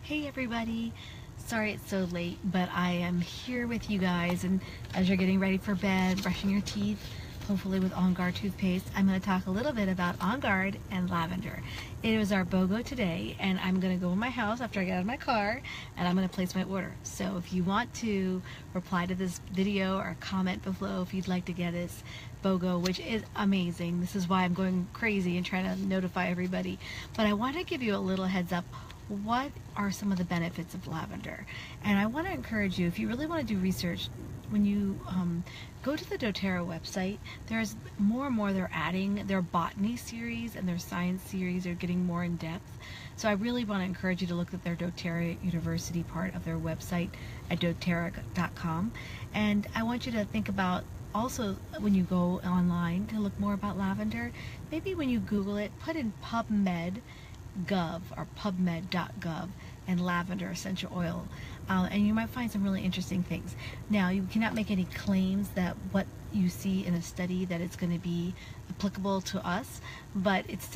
Hey everybody, sorry it's so late, but I am here with you guys, and as you're getting ready for bed, brushing your teeth, hopefully with OnGuard toothpaste, I'm going to talk a little bit about OnGuard and lavender. It was our BOGO today, and I'm going to go in my house after I get out of my car, and I'm going to place my order. So if you want to reply to this video or comment below if you'd like to get this BOGO, which is amazing. This is why I'm going crazy and trying to notify everybody. But I want to give you a little heads up. What are some of the benefits of lavender? And I want to encourage you, if you really want to do research, when you go to the doterra website, there's more and more they're adding. Their botany series and their science series are getting more in depth. So I really want to encourage you to look at their doterra University part of their website at doterra.com. And I want you to think about also, when you go online to look more about lavender, maybe when you Google it, put in PubMed Gov or PubMed.gov and lavender essential oil, and you might find some really interesting things. Now, you cannot make any claims that what you see in a study that it's going to be applicable to us, but it's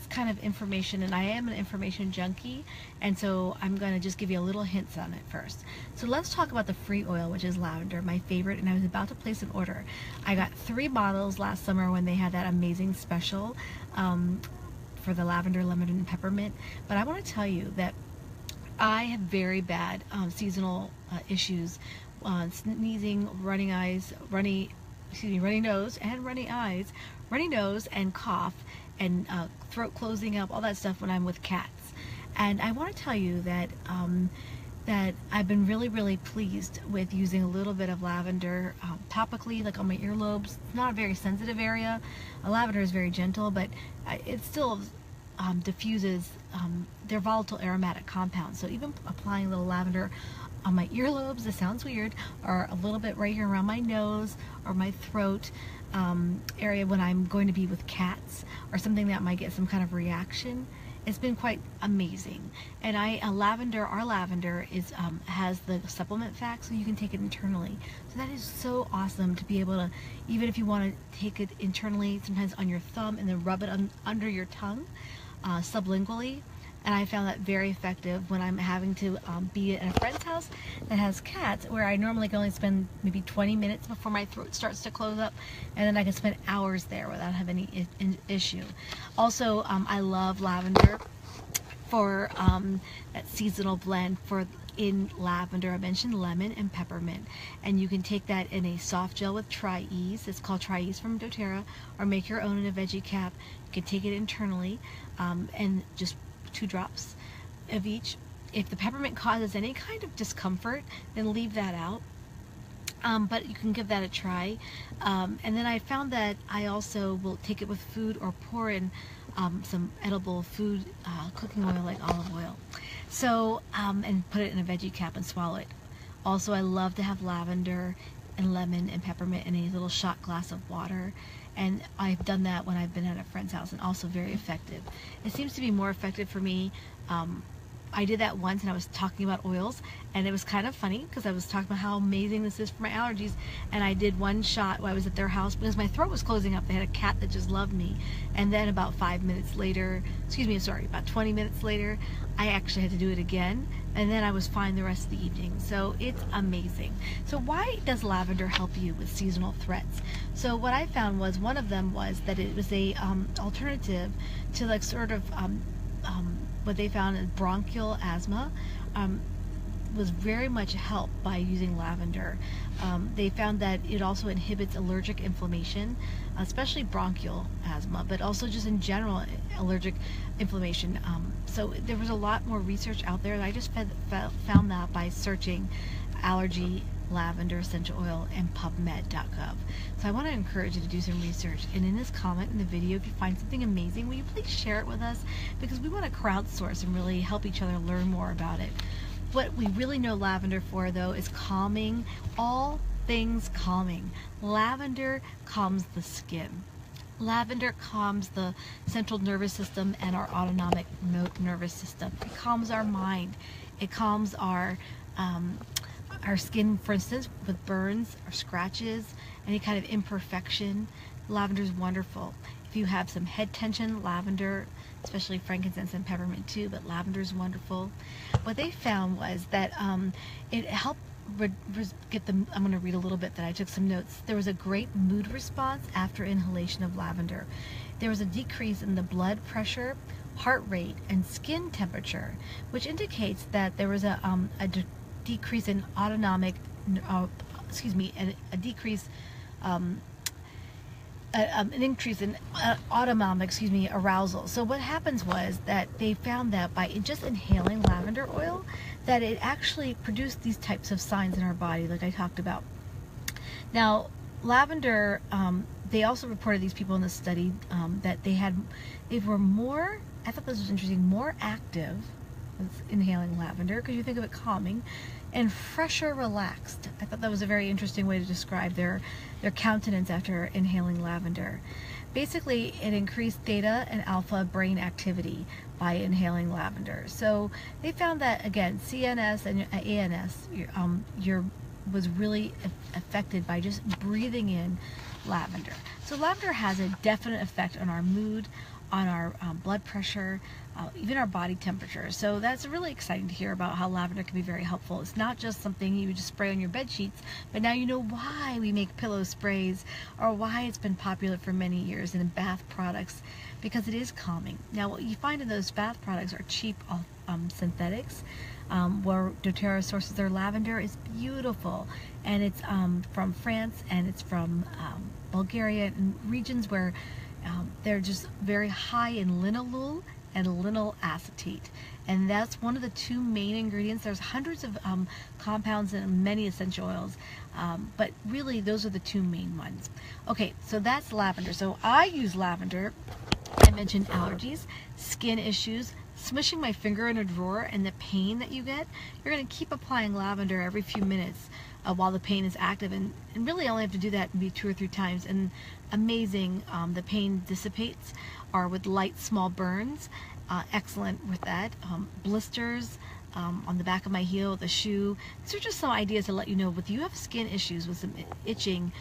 kind of information, and I am an information junkie, and so I'm going to just give you a little hints on it first. So let's talk about the free oil, which is lavender, my favorite, and I was about to place an order. I got 3 bottles last summer when they had that amazing special for the lavender, lemon, and peppermint. But I want to tell you that I have very bad seasonal issues, sneezing, runny nose and cough, and throat closing up, all that stuff when I'm with cats. And I want to tell you that that I've been really pleased with using a little bit of lavender topically, like on my earlobes. It's not a very sensitive area. Lavender is very gentle, but it still diffuses their volatile aromatic compounds. So even applying a little lavender on my earlobes, this sounds weird, or a little bit right here around my nose or my throat area when I'm going to be with cats or something that might get some kind of reaction, it's been quite amazing. And our lavender is has the supplement fact, so you can take it internally. So that is so awesome to be able to, even if you want to take it internally, sometimes on your thumb and then rub it under your tongue, sublingually. And I found that very effective when I'm having to be at a friend's house that has cats, where I normally can only spend maybe 20 minutes before my throat starts to close up, and then I can spend hours there without having any issue. Also, I love lavender for that seasonal blend. In lavender, I mentioned lemon and peppermint, and you can take that in a soft gel with Tri-Ease. It's called Tri-Ease from doTERRA, or make your own in a veggie cap. You can take it internally, and just 2 drops of each. If the peppermint causes any kind of discomfort, then leave that out. But you can give that a try. And then I found that I also will take it with food or pour in some edible food cooking oil like olive oil. So, and put it in a veggie cap and swallow it. Also, I love to have lavender and lemon and peppermint in a little shot glass of water. And I've done that when I've been at a friend's house, and also very effective. It seems to be more effective for me. I did that once, and I was talking about oils, and it was kind of funny because I was talking about how amazing this is for my allergies, and I did one shot while I was at their house because my throat was closing up. They had a cat that just loved me, and then about 5 minutes later, about 20 minutes later, I actually had to do it again, and then I was fine the rest of the evening. So it's amazing. So why does lavender help you with seasonal threats? So what I found was, one of them was that it was a alternative to like sort of what they found in bronchial asthma, was very much helped by using lavender. They found that it also inhibits allergic inflammation, especially bronchial asthma, but also just in general allergic inflammation. So there was a lot more research out there, and I just found that by searching allergy lavender essential oil and PubMed.gov. So I want to encourage you to do some research, and in this comment in the video, if you find something amazing, will you please share it with us, because we want to crowdsource and really help each other learn more about it. What we really know lavender for, though, is calming, all things calming. Lavender calms the skin. Lavender calms the central nervous system and our autonomic nervous system. It calms our mind. It calms our skin, for instance, with burns or scratches, any kind of imperfection. Lavender is wonderful. If you have some head tension, lavender especially frankincense and peppermint too, but lavender is wonderful. What they found was that it helped get them. I'm going to read a little bit that I took some notes. There was a great mood response after inhalation of lavender. There was a decrease in the blood pressure, heart rate, and skin temperature, which indicates that there was a decrease in autonomic, a decrease, an increase in autonomic, arousal. So what happens was that they found that by just inhaling lavender oil, that it actually produced these types of signs in our body, like I talked about. Now, lavender, they also reported, these people in the study, that they were more, I thought this was interesting, more active with inhaling lavender, because you think of it calming, and fresher relaxed. I thought that was a very interesting way to describe their countenance after inhaling lavender. Basically, it increased theta and alpha brain activity by inhaling lavender. So they found that, again, CNS and ANS was really affected by just breathing in lavender. So lavender has a definite effect on our mood, on our blood pressure, even our body temperature. So that's really exciting to hear about how lavender can be very helpful. It's not just something you just spray on your bed sheets, but now you know why we make pillow sprays, or why it's been popular for many years in bath products, because it is calming. Now, what you find in those bath products are cheap synthetics. Where doTERRA sources their lavender is beautiful, and it's from France, and it's from Bulgaria, and regions where they're just very high in linalool and linyl acetate, and that's one of the two main ingredients. There's hundreds of compounds and many essential oils, but really those are the two main ones. Okay, so that's lavender. So I use lavender. I mentioned allergies, skin issues, smushing my finger in a drawer, and the pain that you get. You're going to keep applying lavender every few minutes while the pain is active, and really only have to do that maybe 2 or 3 times, and amazing, the pain dissipates. Or with light small burns, excellent with that. Blisters on the back of my heel, the shoe. These are just some ideas to let you know, if you have skin issues with some itching.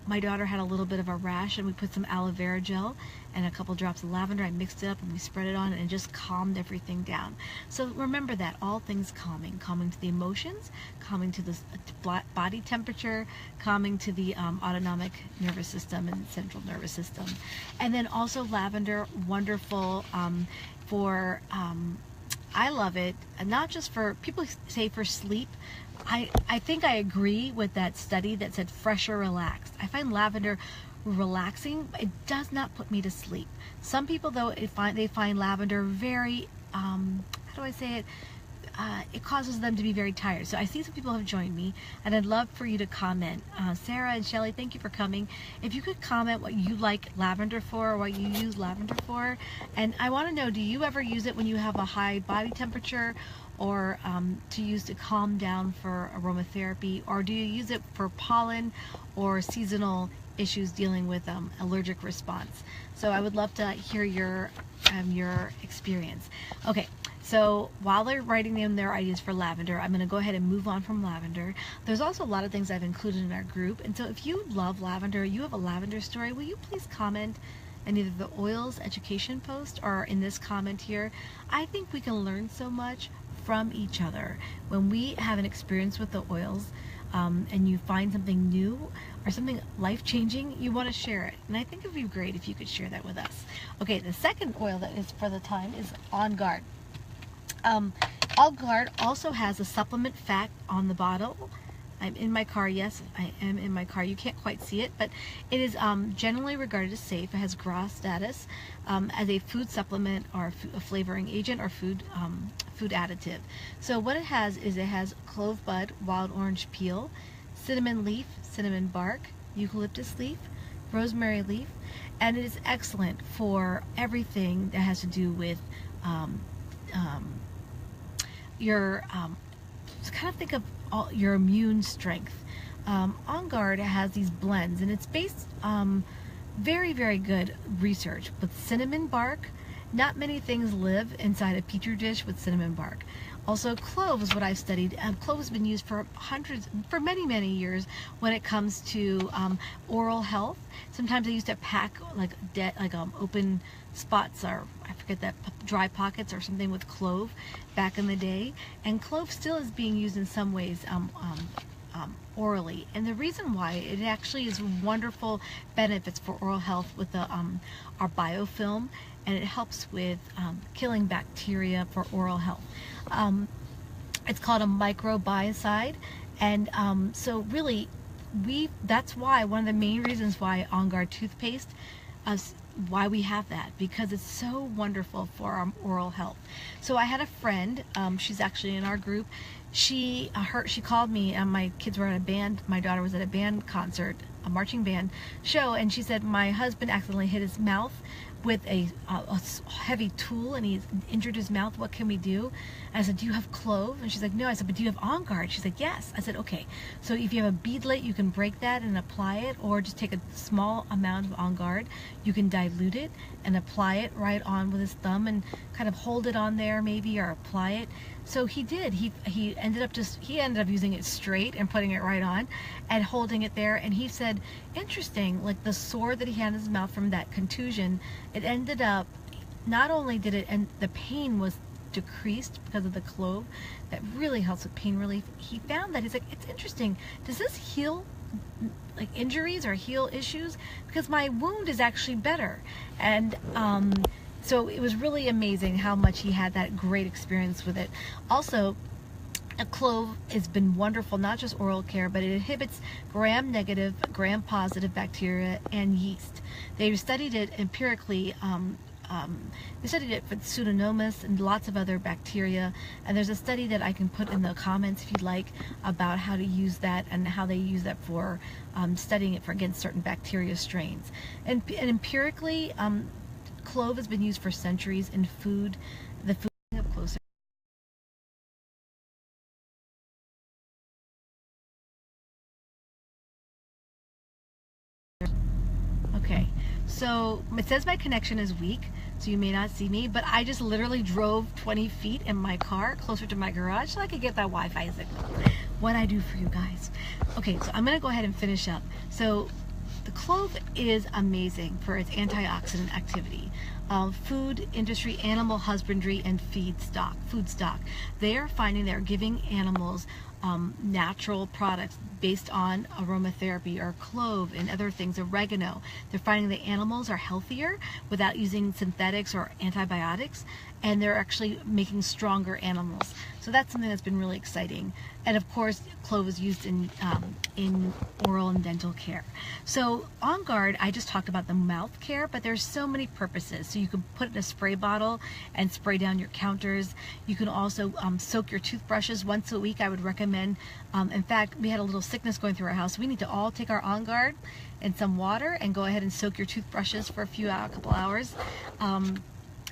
My daughter had a little bit of a rash, and we put some aloe vera gel and a couple drops of lavender. I mixed it up and we spread it on, and it just calmed everything down. So remember that all things calming to the emotions, calming to the body temperature, calming to the autonomic nervous system and central nervous system. And then also lavender, wonderful for I love it, and not just for, people say for sleep. I think I agree with that study that said fresher, relaxed. I find lavender relaxing, but it does not put me to sleep. Some people, though, they find lavender very, how do I say it? It causes them to be very tired. So I see some people have joined me, and I'd love for you to comment. Sarah and Shelly, thank you for coming. If you could comment what you like lavender for, or what you use lavender for. And I want to know, do you ever use it when you have a high body temperature, or to use to calm down for aromatherapy, or do you use it for pollen or seasonal issues dealing with allergic response? So I would love to hear your experience. Okay. So while they're writing down their ideas for lavender, I'm going to go ahead and move on from lavender. There's also a lot of things I've included in our group. And so if you love lavender, you have a lavender story, will you please comment in either the oils education post or in this comment here? I think we can learn so much from each other. When we have an experience with the oils, and you find something new or something life-changing, you want to share it. And I think it would be great if you could share that with us. Okay, the second oil that is for the time is OnGuard. OnGuard also has a supplement fact on the bottle. I'm in my car. Yes, I am in my car. You can't quite see it, but it is generally regarded as safe. It has GRAS status as a food supplement, or a flavoring agent, or food additive. So what it has is, it has clove bud, wild orange peel, cinnamon leaf, cinnamon bark, eucalyptus leaf, rosemary leaf, and it is excellent for everything that has to do with your kind of think of your immune strength. OnGuard has these blends, and it's based very, very good research with cinnamon bark. Not many things live inside a petri dish with cinnamon bark. Also, clove is what I've studied. Clove has been used for many years when it comes to oral health. Sometimes they used to pack like open spots, or I forget that, dry pockets or something with clove back in the day. And clove still is being used in some ways orally, and the reason why, it actually is wonderful benefits for oral health with the our biofilm, and it helps with killing bacteria for oral health. It's called a microbiocide, and so really that's why one of the main reasons why OnGuard toothpaste, why we have that, because it's so wonderful for our oral health. So I had a friend, she's actually in our group. She called me, and my kids were at a band, my daughter was at a band concert, a marching band show, and she said, my husband accidentally hit his mouth with a heavy tool, and he's injured his mouth. What can we do? And I said, do you have clove? And she's like, no. I said, but do you have OnGuard? She's like, yes. I said, okay. So if you have a beadlet, you can break that and apply it, or just take a small amount of OnGuard. You can dilute it and apply it right on with his thumb and kind of hold it on there maybe, or apply it. So he did. He ended up using it straight and putting it right on and holding it there. And he said, interesting, like the sore that he had in his mouth from that contusion, it ended up, not only did it, and the pain was decreased because of the clove. That really helps with pain relief. He found that, he's like, it's interesting, does this heal like injuries or heal issues? Because my wound is actually better. And so it was really amazing how much he had that great experience with it. Also, a clove has been wonderful, not just oral care, but it inhibits gram-negative, gram-positive bacteria and yeast. They've studied it empirically. They studied it for Pseudomonas and lots of other bacteria, and there's a study that I can put in the comments if you'd like about how to use that and how they use that for studying it for against certain bacteria strains. And empirically, clove has been used for centuries in food. The food up closer. Okay, so it says my connection is weak, so you may not see me, but I just literally drove 20 feet in my car closer to my garage so I could get that Wi-Fi signal. What I do for you guys. Okay, so I'm gonna go ahead and finish up. So the clove is amazing for its antioxidant activity. Food industry, animal husbandry, and food stock. They are finding they're giving animals natural products based on aromatherapy or clove and other things, oregano. They're finding that animals are healthier without using synthetics or antibiotics, and they're actually making stronger animals. So that's something that's been really exciting. And of course, clove is used in oral and dental care. So OnGuard, I just talked about the mouth care, but there's so many purposes. So you can put it in a spray bottle and spray down your counters. You can also soak your toothbrushes once a week. I would recommend. In fact, we had a little sickness going through our house. We need to all take our OnGuard in some water and go ahead and soak your toothbrushes for a couple hours.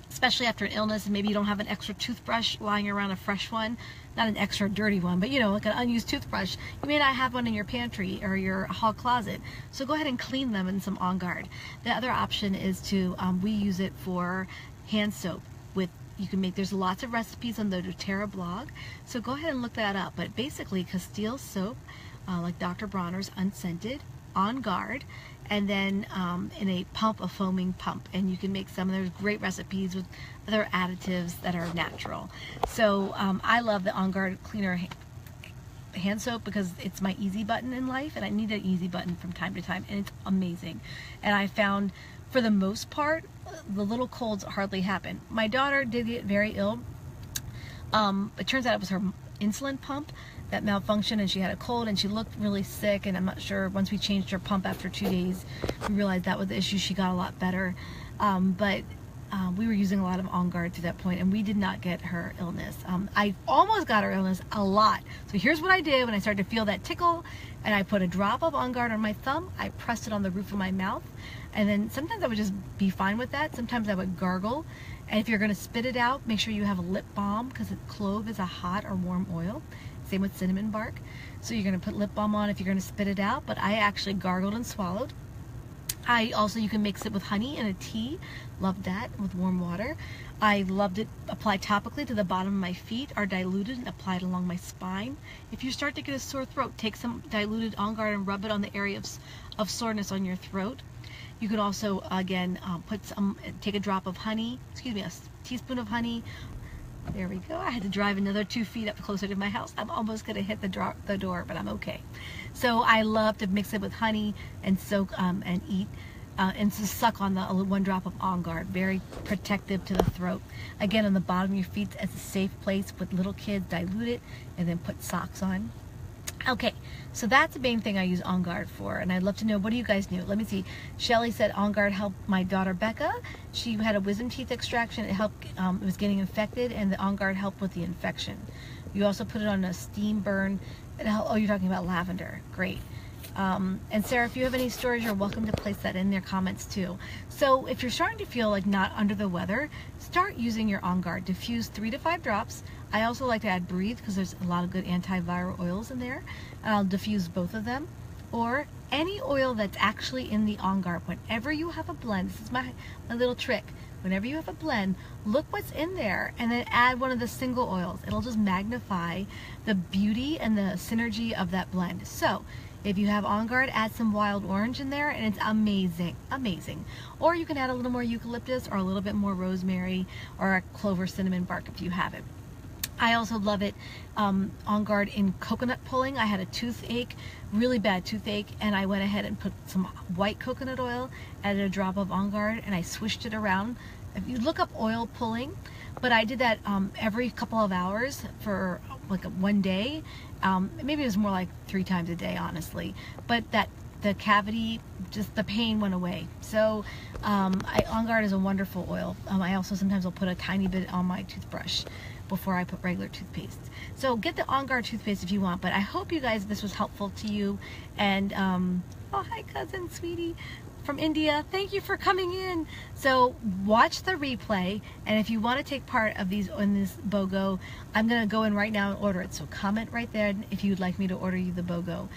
Especially after an illness, and maybe you don't have an extra toothbrush lying around, a fresh one, not an extra dirty one, but you know, like an unused toothbrush. You may not have one in your pantry or your hall closet, so go ahead and clean them in some OnGuard. The other option is to, we use it for hand soap. There's lots of recipes on the doterra blog, so go ahead and look that up. But basically, Castile soap, like Dr. Bronner's unscented, OnGuard, and then in a foaming pump, and you can make some. There's great recipes with other additives that are natural. So I love the OnGuard cleaner hand soap because it's my easy button in life, and I need an easy button from time to time, and it's amazing. And I found, for the most part, the little colds hardly happen. My daughter did get very ill. It turns out it was her insulin pump that malfunctioned, and she had a cold, and she looked really sick, and I'm not sure, once we changed her pump after 2 days, we realized that was the issue. She got a lot better, but we were using a lot of OnGuard to that point, and we did not get her illness. I almost got her illness a lot. So here's what I did when I started to feel that tickle, and I put a drop of OnGuard on my thumb. I pressed it on the roof of my mouth, and then sometimes I would just be fine with that. Sometimes I would gargle, and if you're going to spit it out, make sure you have a lip balm, because clove is a hot or warm oil. Same with cinnamon bark. So you're going to put lip balm on if you're going to spit it out, but I actually gargled and swallowed. You can mix it with honey in a tea. Love that, with warm water. I loved it applied topically to the bottom of my feet, or diluted and applied along my spine. If you start to get a sore throat, take some diluted OnGuard and rub it on the area of soreness on your throat. You can also, again, take a drop of honey, a teaspoon of honey. There we go. I had to drive another 2 feet up closer to my house. I'm almost going to hit the door, but I'm okay. So I love to mix it with honey and soak and eat. And to suck on the 1 drop of OnGuard. Very protective to the throat. Again, on the bottom of your feet as a safe place with little kids. Dilute it and then put socks on. Okay, so that's the main thing I use OnGuard for, and I'd love to know, what do you guys know? Let me see. Shelly said OnGuard helped my daughter Becca. She had a wisdom teeth extraction. It helped. It was getting infected, and the OnGuard helped with the infection. You also put it on a steam burn. Oh, you're talking about lavender. Great. And Sarah, if you have any stories, you're welcome to place that in their comments too. So if you're starting to feel like not under the weather, start using your OnGuard. Diffuse 3 to 5 drops. I also like to add Breathe because there's a lot of good antiviral oils in there. I'll diffuse both of them. Or any oil that's actually in the OnGuard. Whenever you have a blend, this is my little trick. Whenever you have a blend, look what's in there and then add one of the single oils. It'll just magnify the beauty and the synergy of that blend. So if you have OnGuard, add some wild orange in there and it's amazing, amazing. Or you can add a little more eucalyptus or a little bit more rosemary or a clover cinnamon bark if you have it. I also love it OnGuard in coconut pulling. I had a toothache, really bad toothache, and I went ahead and put some white coconut oil, added a drop of OnGuard, and I swished it around. If you look up oil pulling, but I did that every couple of hours for like 1 day. Maybe it was more like 3 times a day, honestly. But the cavity, just the pain went away. So OnGuard is a wonderful oil. I also sometimes will put a tiny bit on my toothbrush before I put regular toothpaste. So get the OnGuard toothpaste if you want, but I hope you guys, this was helpful to you. And oh, hi cousin, sweetie from India, thank you for coming in. So watch the replay, and if you want to take part of these in this BOGO, I'm gonna go in right now and order it. So comment right there if you'd like me to order you the BOGO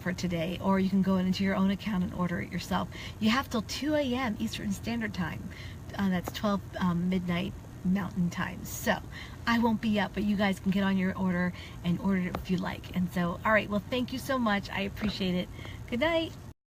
for today, or you can go into your own account and order it yourself. You have till 2 a.m. Eastern Standard Time. That's 12 midnight Mountain Time. So I won't be up, but you guys can get on your order and order it if you like. And so, all right, well, thank you so much. I appreciate it. Good night.